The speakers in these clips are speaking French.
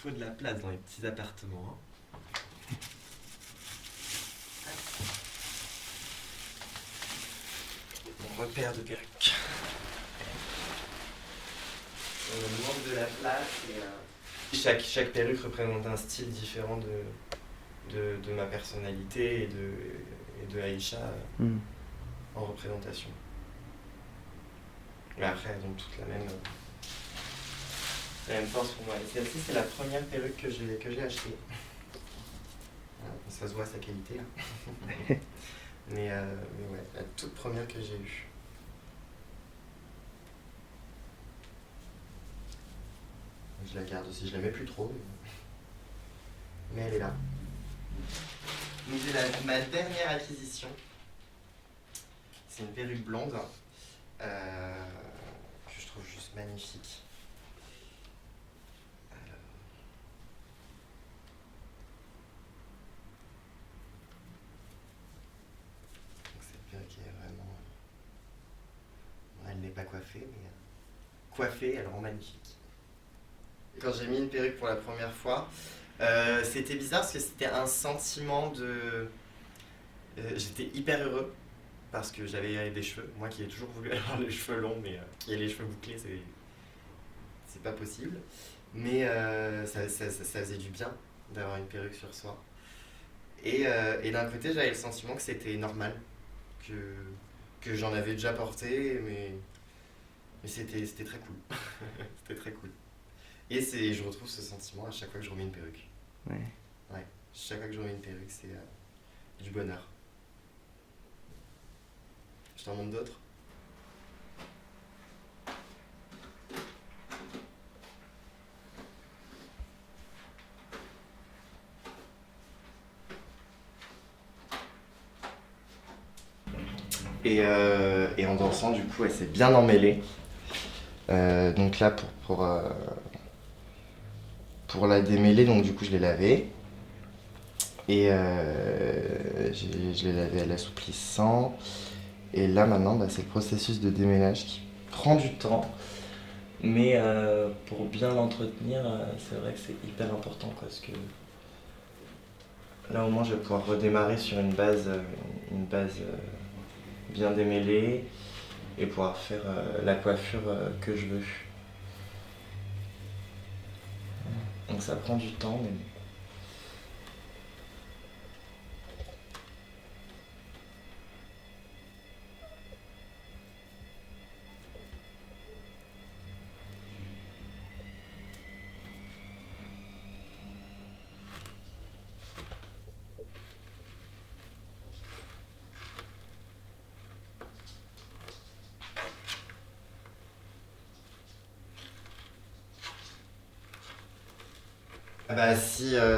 faut de la place dans les petits appartements. Mon repère de perruque. On me demande de la place et chaque perruque représente un style différent de ma personnalité et de Aïcha en représentation. Mais après, elles ont toutes la même force pour moi. Et celle-ci, c'est la première perruque que j'ai achetée. Voilà, ça se voit sa qualité là. mais ouais, la toute première que j'ai eue. Je la garde aussi, je la mets plus trop, mais elle est là. Donc c'est ma dernière acquisition. C'est une perruque blonde que je trouve juste magnifique. Donc cette perruque est vraiment... Elle n'est pas coiffée, mais coiffée, elle rend magnifique. Quand j'ai mis une perruque pour la première fois, c'était bizarre parce que c'était un sentiment de... j'étais hyper heureux parce que j'avais des cheveux. Moi qui ai toujours voulu avoir les cheveux longs, mais et les cheveux bouclés, c'est pas possible. Mais ça faisait du bien d'avoir une perruque sur soi. Et d'un côté, j'avais le sentiment que c'était normal, que j'en avais déjà porté, mais c'était très cool. C'était très cool. Et je retrouve ce sentiment à chaque fois que je remets une perruque. Ouais. Chaque fois que je remets une perruque, c'est du bonheur. Je t'en montre d'autres. Et en dansant, du coup, elle s'est bien emmêlée. Donc là, pour la démêler, donc du coup, je l'ai lavée. Et je l'ai lavée à l'assouplissant. Et là, maintenant, c'est le processus de démêlage qui prend du temps. Mais pour bien l'entretenir, c'est vrai que c'est hyper important, quoi, parce que là, au moins, je vais pouvoir redémarrer sur une base bien démêlée et pouvoir faire la coiffure que je veux. Donc ça prend du temps, mais...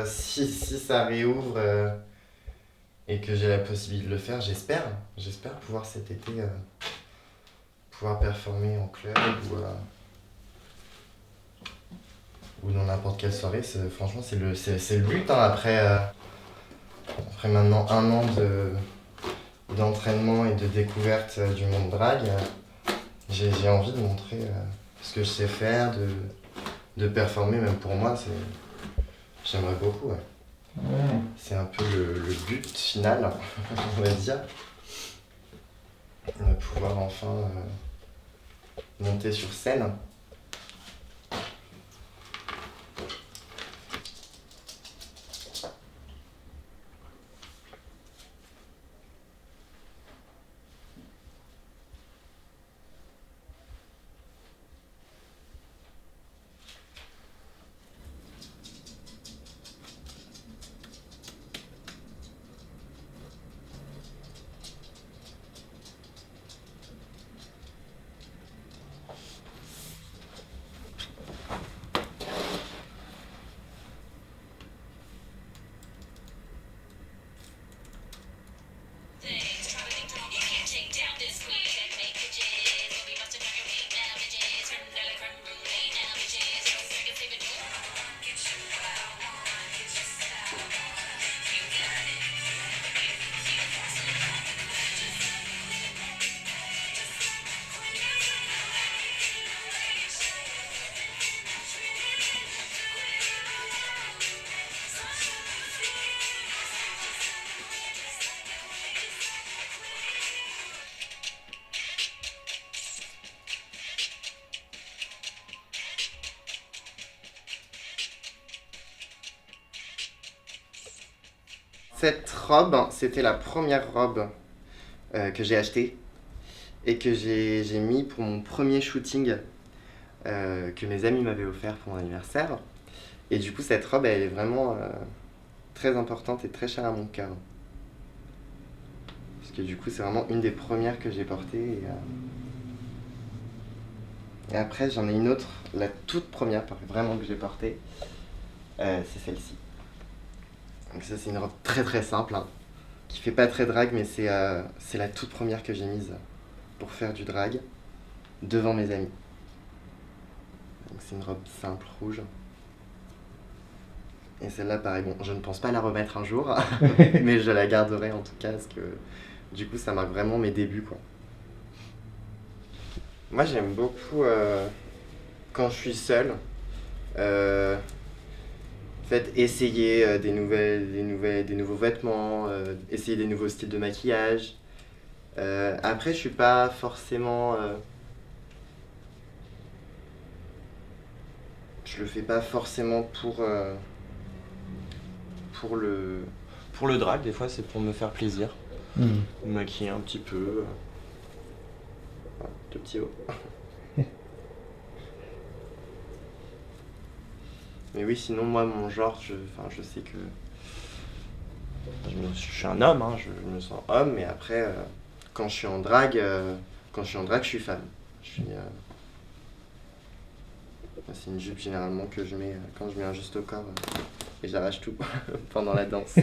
Si ça réouvre et que j'ai la possibilité de le faire, j'espère pouvoir cet été pouvoir performer en club ou dans n'importe quelle soirée. Franchement, c'est le but, hein, après maintenant 1 an d'entraînement et de découverte du monde drag. J'ai envie de montrer ce que je sais faire, de performer, même pour moi, j'aimerais beaucoup. Ouais. C'est un peu le but final, on va dire. De pouvoir enfin monter sur scène. Cette robe, c'était la première robe que j'ai achetée et que j'ai mis pour mon premier shooting que mes amis m'avaient offert pour mon anniversaire. Et du coup, cette robe, elle est vraiment très importante et très chère à mon cœur. Parce que du coup, c'est vraiment une des premières que j'ai portées. Et après, j'en ai une autre, la toute première, vraiment que j'ai portée, c'est celle-ci. Donc ça, c'est une robe très très simple, hein, qui fait pas très drag, mais c'est la toute première que j'ai mise pour faire du drag devant mes amis. Donc c'est une robe simple, rouge. Et celle-là, pareil, bon, je ne pense pas la remettre un jour, mais je la garderai en tout cas, parce que du coup, ça marque vraiment mes débuts, quoi. Moi, j'aime beaucoup quand je suis seul, en fait, essayer des nouveaux vêtements, essayer des nouveaux styles de maquillage. Après, je suis pas forcément, je le fais pas forcément pour le drag. Des fois, c'est pour me faire plaisir, me maquiller un petit peu, de petits hauts. Mais oui, sinon, moi, mon genre, je sais que je suis un homme, hein, je me sens homme, mais après, quand je suis en drague, je suis femme. C'est une jupe généralement que je mets quand je mets un juste au corps et j'arrache tout pendant la danse.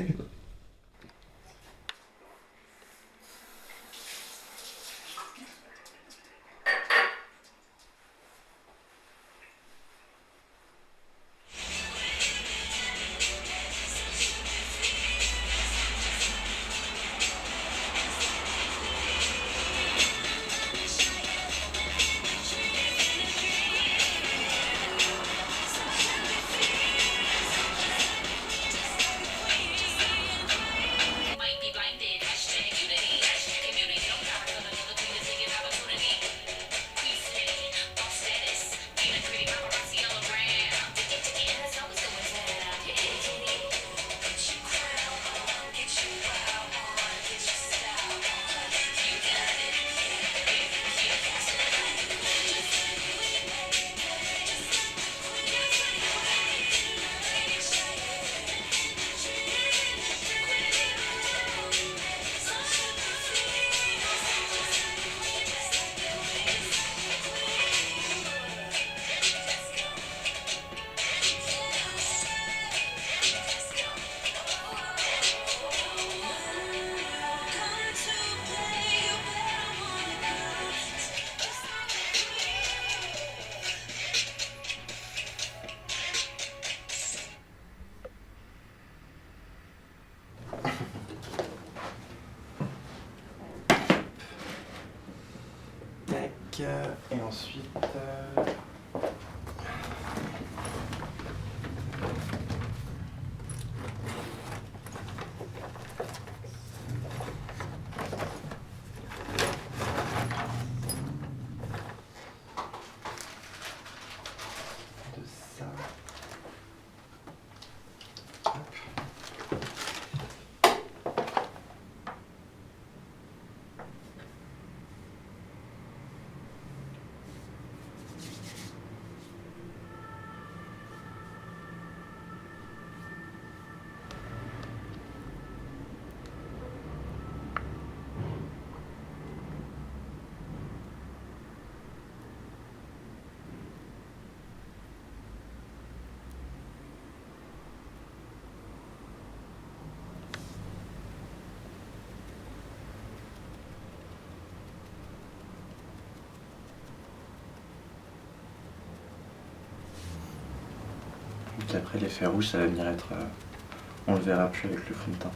Et ensuite... de ça... Puis après l'effet rouge, ça va venir être... on le verra plus avec le fond de teint.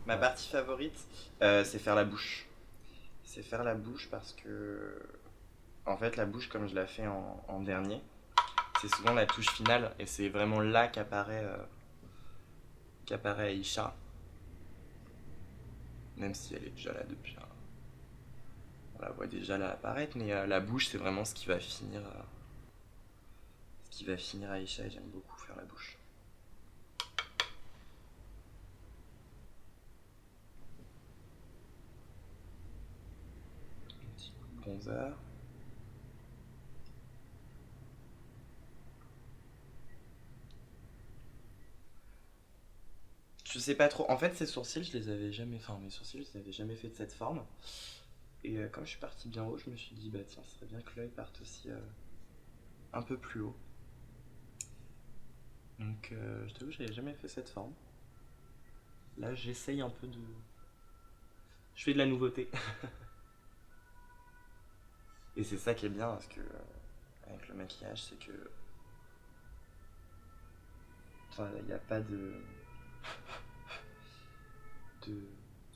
Ma partie favorite, c'est faire la bouche. C'est faire la bouche parce que, en fait, la bouche, comme je la fais en dernier, c'est souvent la touche finale et c'est vraiment là qu'apparaît Aïcha, même si elle est déjà là depuis on la voit déjà là apparaître, mais la bouche, c'est vraiment ce qui va finir Aïcha et j'aime beaucoup faire la bouche. Un petit coup de bronzer. Je sais pas trop. En fait, ces sourcils, je les avais jamais. Enfin, mes sourcils, je les avais jamais fait de cette forme. Et comme je suis parti bien haut, je me suis dit, bah tiens, ce serait bien que l'œil parte aussi un peu plus haut. Donc, je t'avoue, j'avais jamais fait cette forme. Là, j'essaye un peu de. Je fais de la nouveauté. Et c'est ça qui est bien, parce que avec le maquillage, c'est que. Enfin, il n'y a pas de.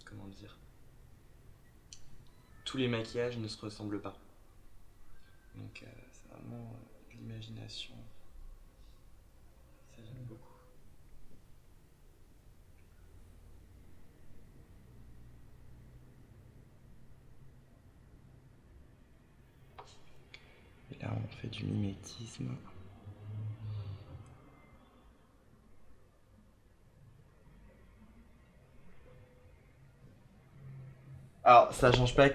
Comment dire. Tous les maquillages ne se ressemblent pas. Donc, c'est vraiment de l'imagination. Ça, j'aime beaucoup. Et là, on fait du mimétisme. Alors, ça change pas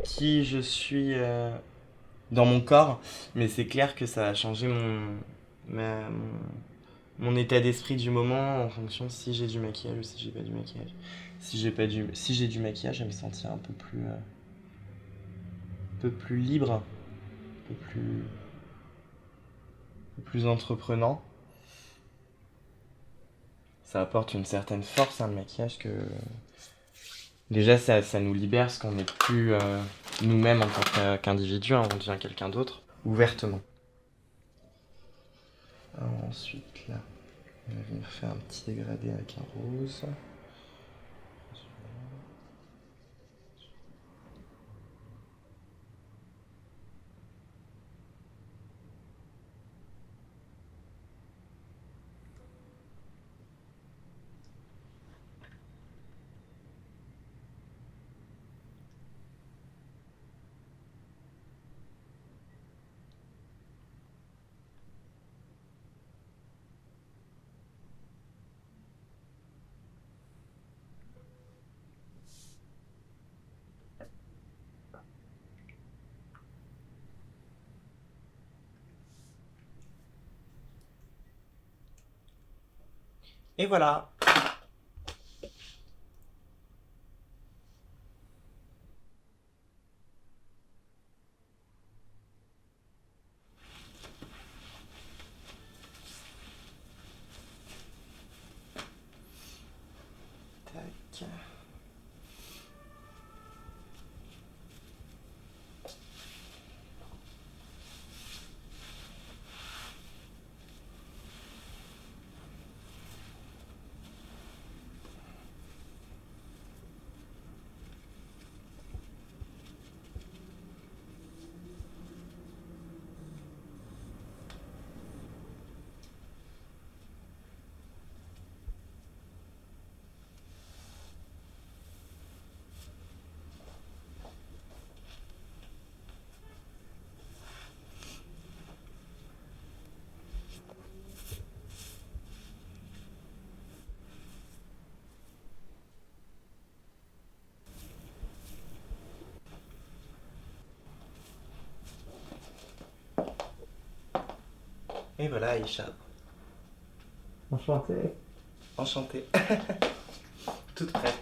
qui je suis dans mon corps, mais c'est clair que ça a changé ma- mon, mon état d'esprit du moment en fonction si j'ai du maquillage ou si j'ai pas du maquillage. Si j'ai du maquillage, je vais me sentir un peu plus libre, un peu plus entreprenant. Ça apporte une certaine force, hein, le maquillage, que déjà ça nous libère parce qu'on n'est plus nous-mêmes en tant qu'individu, hein, on devient quelqu'un d'autre, ouvertement. Alors ensuite là, on va venir faire un petit dégradé avec un rose. Et voilà. Tac. Et voilà Aïcha. Enchanté. Enchantée. Toute prête.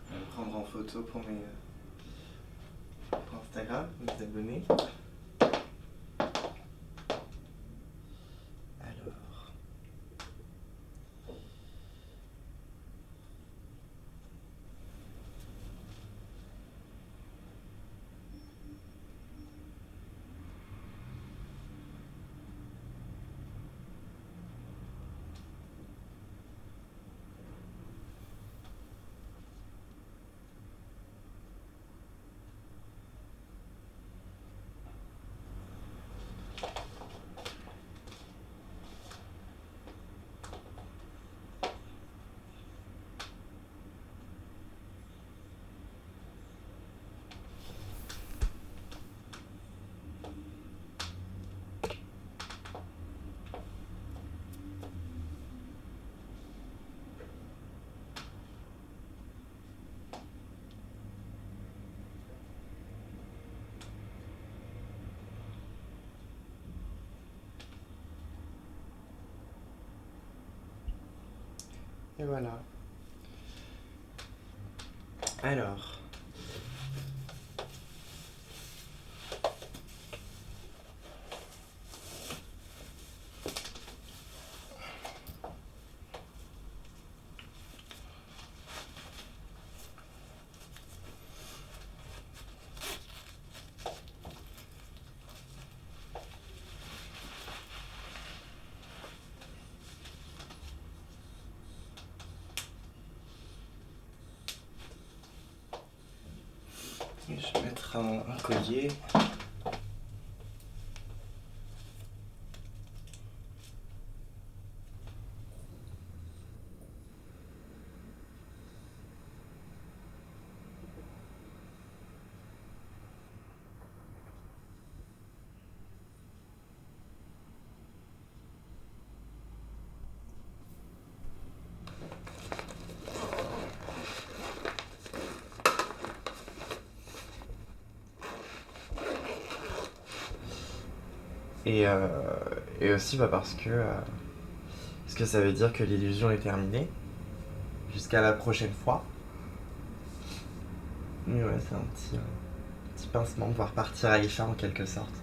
Je vais me prendre en photo pour pour Instagram, mes abonnés. Alors. Et voilà. Alors. Je vais mettre un collier. Et, euh, et aussi parce que ça veut dire que l'illusion est terminée. Jusqu'à la prochaine fois. Mais ouais, c'est petit pincement de voir partir Aïcha en quelque sorte.